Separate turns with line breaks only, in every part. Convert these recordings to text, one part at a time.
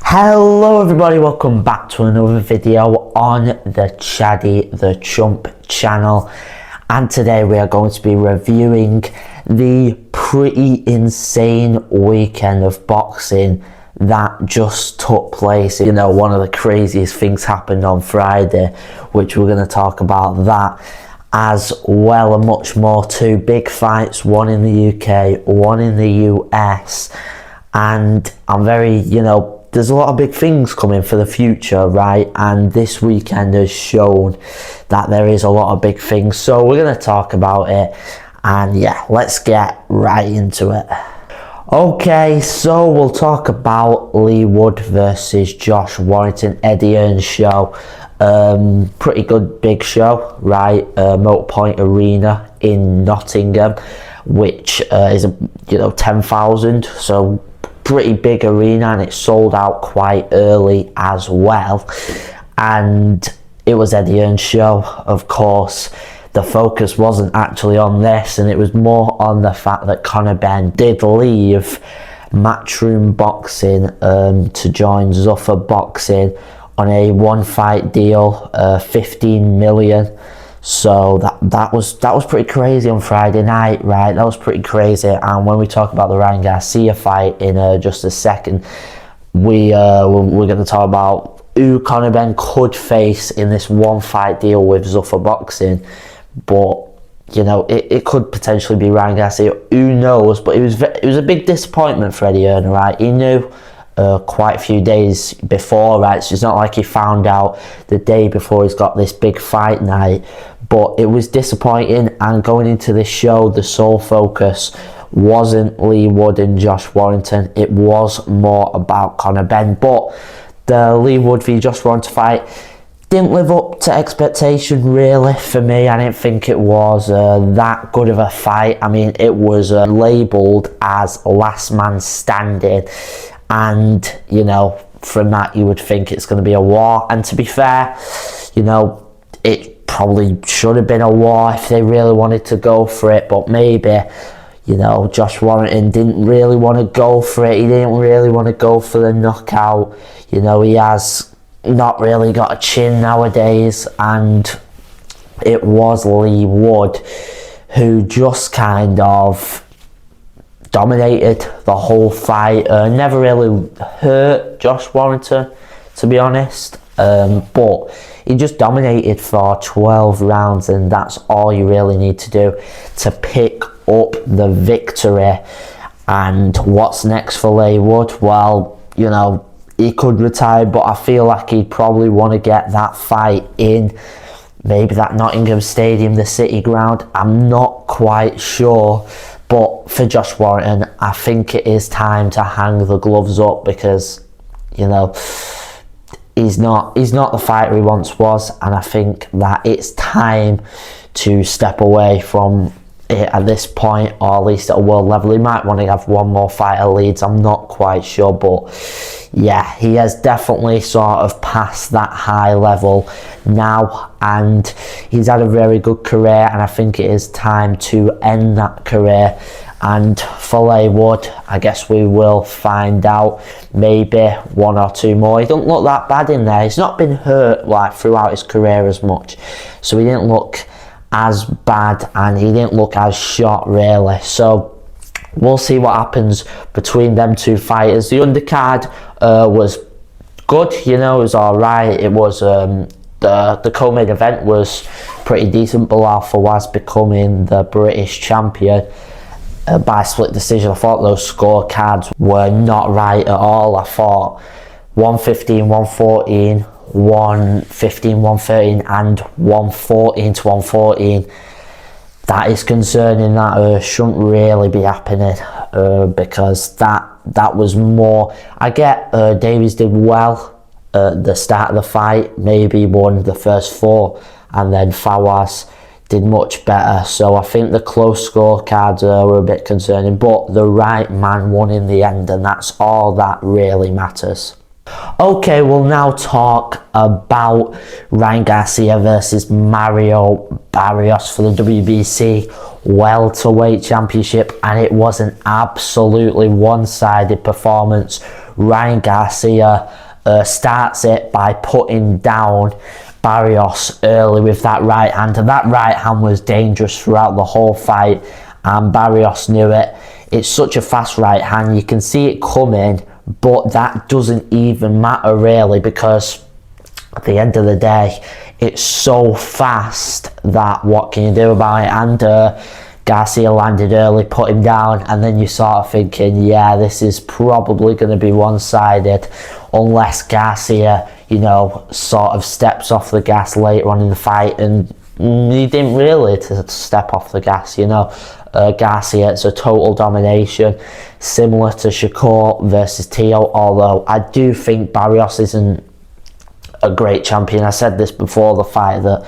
Hello everybody, welcome back to another video on the ChaddyTheChump channel, and today we are going to be reviewing the pretty insane weekend of boxing that just took place. You know, one of the craziest things happened on Friday, which we're going to talk about that as well and much more. Two big fights, one in the UK, one in the US, and I'm very, there's a lot of big things coming for the future, right? And this weekend has shown that there is a lot of big things. So we're going to talk about it. And yeah, let's get right into it. Okay, so we'll talk about Leigh Wood versus Josh Warrington, Eddie Hearn's show. Pretty good big show, right? Motorpoint Arena in Nottingham, which is 10,000. So pretty big arena, and it sold out quite early as well. And it was Eddie Hearn's show. Of course, the focus wasn't actually on this, and it was more on the fact that Conor Benn did leave Matchroom Boxing to join Zuffa Boxing on a one fight deal, 15 million. So that was pretty crazy on Friday night, right? That was pretty crazy. And when we talk about the Ryan Garcia fight in just a second, we're going to talk about who Conor Benn could face in this one fight deal with Zuffa Boxing. But it could potentially be Ryan Garcia. Who knows? But it was a big disappointment for Eddie Hearn, right? He knew quite a few days before, right? So it's not like he found out the day before he's got this big fight night. But it was disappointing, and going into this show, the sole focus wasn't Leigh Wood and Josh Warrington. It was more about Conor Benn. But the Leigh Wood v Josh Warrington fight didn't live up to expectation, really, for me. I didn't think it was that good of a fight. I mean, it was labelled as last man standing, and from that you would think it's going to be a war. And to be fair, it probably should have been a war if they really wanted to go for it. But maybe Josh Warrington didn't really want to go for it. He didn't really want to go for the knockout. He has not really got a chin nowadays, and it was Leigh Wood who just kind of dominated the whole fight. Never really hurt Josh Warrington, to be honest, but he just dominated for 12 rounds, and that's all you really need to do to pick up the victory. And what's next for Leigh Wood? Well, he could retire, but I feel like he'd probably want to get that fight in maybe that Nottingham Stadium, the City Ground. I'm not quite sure. But for Josh Warrington, I think it is time to hang the gloves up, because he's not the fighter he once was, and I think that it's time to step away from it at this point, or at least at a world level. He might want to have one more fight at Leeds, I'm not quite sure, but yeah, he has definitely sort of passed that high level now, and he's had a very good career, and I think it is time to end that career. And for Leigh Wood, I guess we will find out. Maybe one or two more. He don't look that bad in there. He's not been hurt like throughout his career as much, so he didn't look as bad, and he didn't look as shot, really. So we'll see what happens between them two fighters. The undercard was good, it was alright. It was the co-main event was pretty decent. Fawaz becoming the British champion by split decision. I thought those scorecards were not right at all. I thought 115, 114, 115, 113 and 114 to 114. That is concerning. That shouldn't really be happening, because that was more. I get Davies did well at the start of the fight, maybe won the first four, and then Fawaz did much better. So I think the close scorecards were a bit concerning, but the right man won in the end, and that's all that really matters. Okay, we'll now talk about Ryan Garcia versus Mario Barrios for the WBC welterweight championship, and it was an absolutely one-sided performance. Ryan Garcia starts it by putting down Barrios early with that right hand, and that right hand was dangerous throughout the whole fight, and Barrios knew it. It's such a fast right hand, you can see it coming, but that doesn't even matter really, because at the end of the day it's so fast that what can you do about it? And Garcia landed early, put him down, and then you sort of thinking, yeah, this is probably going to be one-sided unless Garcia, you know, sort of steps off the gas later on in the fight, and he didn't really to step off the gas, you know. Garcia, it's a total domination, similar to Shakur versus Teo, although I do think Barrios isn't a great champion. I said this before the fight, that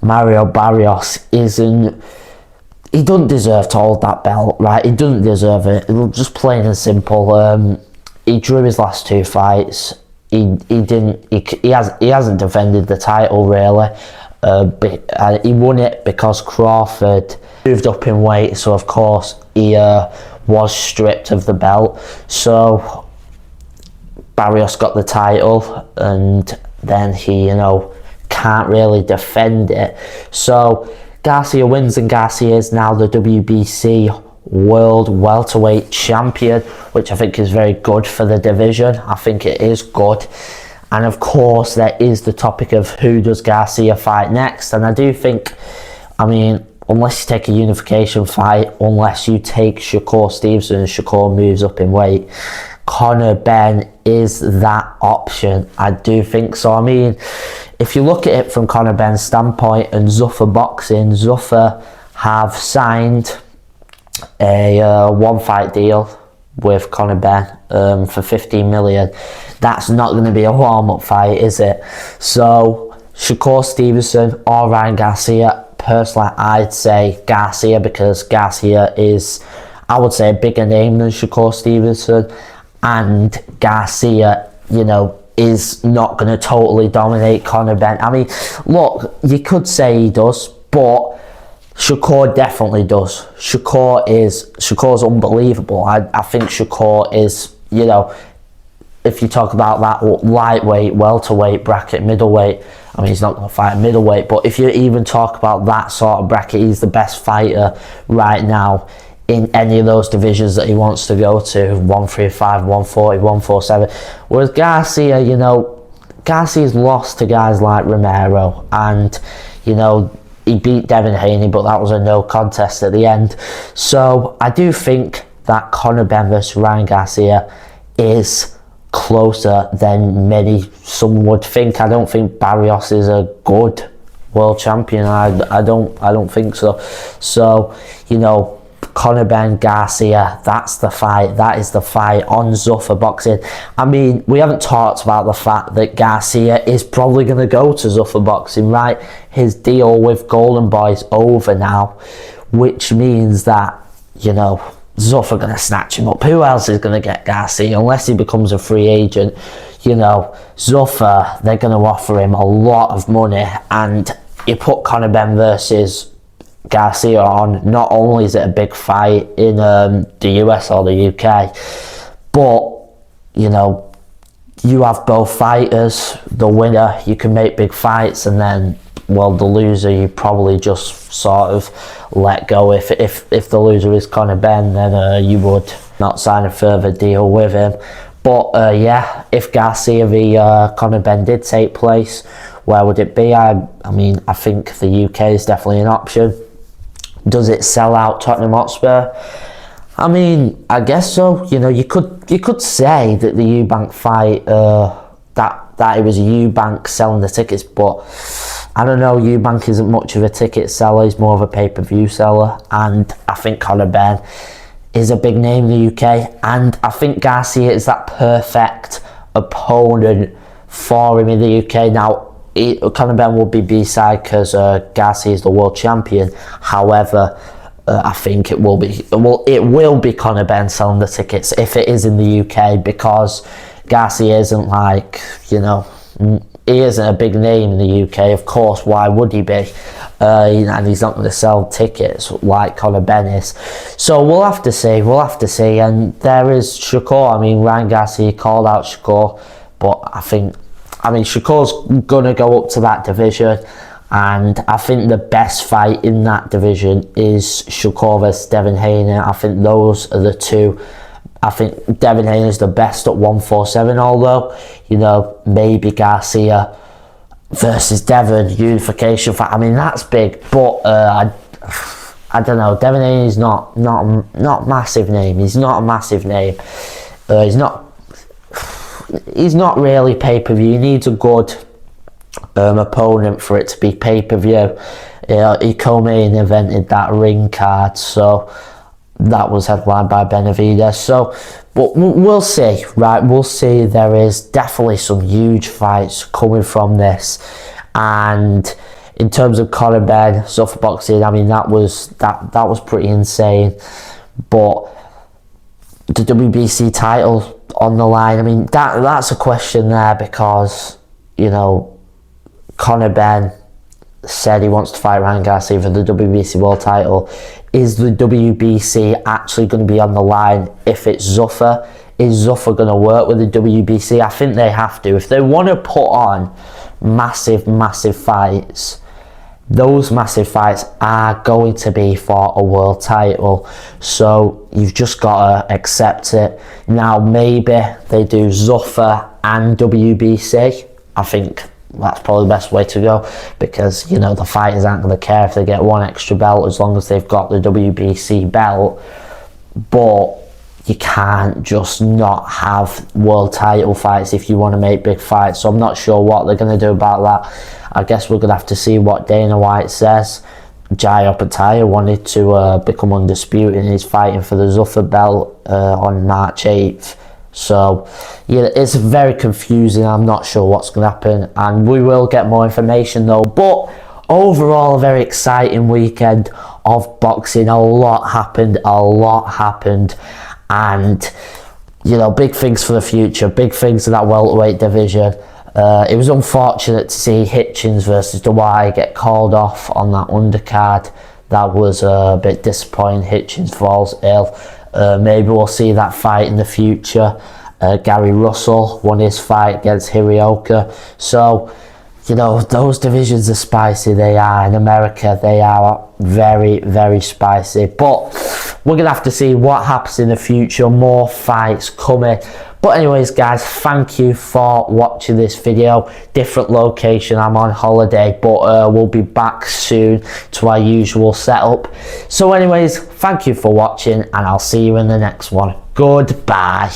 Mario Barrios isn't, he doesn't deserve to hold that belt, right? He doesn't deserve it, just plain and simple. He drew his last 2 fights. He hasn't defended the title really. He won it because Crawford moved up in weight, so of course he was stripped of the belt. So Barrios got the title, and then he, you know, can't really defend it. So Garcia wins, and Garcia is now the WBC World Welterweight Champion, which I think is very good for the division. I think it is good. And of course there is the topic of who does Garcia fight next, and I do think, I mean, unless you take a unification fight, unless you take Shakur Stevenson and Shakur moves up in weight, Conor Benn is that option. I do think so. I mean, if you look at it from Conor Benn's standpoint and Zuffa Boxing, Zuffa have signed a one-fight deal with Conor Benn for 15 million. That's not going to be a warm-up fight, is it? So Shakur Stevenson or Ryan Garcia, personally I'd say Garcia, because Garcia is, I would say, a bigger name than Shakur Stevenson, and Garcia, you know, is not going to totally dominate Conor Benn. I mean, look, you could say he does, but Shakur definitely does. Shakur's unbelievable. I think Shakur is, you know, if you talk about that lightweight, welterweight bracket, middleweight, I mean, he's not going to fight middleweight, but if you even talk about that sort of bracket, he's the best fighter right now in any of those divisions that he wants to go to, 135, 140, 147. Whereas Garcia, you know, Garcia's lost to guys like Romero, and, you know, he beat Devin Haney, but that was a no contest at the end. So I do think that Conor Benn versus Ryan Garcia is closer than some would think. I don't think Barrios is a good world champion. I don't think so. So, you know, Conor Benn, Garcia, that's the fight. That is the fight on Zuffa Boxing. I mean, we haven't talked about the fact that Garcia is probably going to go to Zuffa Boxing, right? His deal with Golden Boy's over now, which means that, you know, Zuffa going to snatch him up. Who else is going to get Garcia unless he becomes a free agent? You know, Zuffa, they're going to offer him a lot of money, and you put Conor Benn versus Garcia on, not only is it a big fight in the US or the UK, but, you know, you have both fighters. The winner, you can make big fights, and then, well, the loser, you probably just sort of let go. If the loser is Conor Benn, then you would not sign a further deal with him. But yeah, if Garcia v Conor Benn did take place, where would it be? I mean, I think the UK is definitely an option. Does it sell out Tottenham Hotspur? I mean, I guess so. You know, you could say that the Eubank fight, that it was Eubank selling the tickets, but I don't know. Eubank isn't much of a ticket seller; he's more of a pay-per-view seller, and I think Conor Benn is a big name in the UK, and I think Garcia is that perfect opponent for him in the UK. Now, Conor Benn will be B-side because Garcia is the world champion. However, I think it will be Conor Benn selling the tickets if it is in the UK, because Garcia isn't like, you know, he isn't a big name in the UK, of course, why would he be? And he's not going to sell tickets like Conor Benn is. So we'll have to see, and there is Shakur. I mean, Ryan Garcia called out Shakur, but I mean, Shakur's going to go up to that division, and I think the best fight in that division is Shakur versus Devin Haney. I think those are the two. I think Devin Haney is the best at 147, although, you know, maybe Garcia versus Devin, unification fight. I mean, that's big, but I don't know. Devin Haney's not massive name. He's not a massive name. He's not really pay-per-view. He needs a good opponent for it to be pay-per-view. He co-main evented that ring card, so that was headlined by Benavidez. So, but we'll see, right? We'll see. There is definitely some huge fights coming from this, and in terms of Conor Benn, Zuffa boxing, I mean, that was pretty insane. But the WBC title on the line, I mean, that's a question there, because, you know, Conor Benn said he wants to fight Ryan Garcia for the WBC world title. Is the WBC actually going to be on the line if it's Zuffa? Is Zuffa going to work with the WBC? I think they have to. If they want to put on massive fights, those massive fights are going to be for a world title. So you've just got to accept it. Now, maybe they do Zuffa and WBC. I think that's probably the best way to go, because, you know, the fighters aren't going to care if they get one extra belt as long as they've got the WBC belt. But you can't just not have world title fights if you want to make big fights. So I'm not sure what they're going to do about that. I guess we're going to have to see what Dana White says. Jai Opetaia wanted to become undisputed, and he's fighting for the Zuffa belt on March 8th. So, yeah, it's very confusing. I'm not sure what's going to happen, and we will get more information though. But overall, a very exciting weekend of boxing. A lot happened, and, you know, big things for the future, big things in that welterweight division. It was unfortunate to see Hitchens versus Dawai get called off on that undercard. That was a bit disappointing. Hitchens falls ill. Maybe we'll see that fight in the future. Gary Russell won his fight against Hirioka. So, you know, those divisions are spicy. They are. In America, they are very spicy. But we're going to have to see what happens in the future. More fights coming. But anyways, guys, thank you for watching this video. Different location, I'm on holiday, but we'll be back soon to our usual setup. So anyways, thank you for watching, and I'll see you in the next one. Goodbye.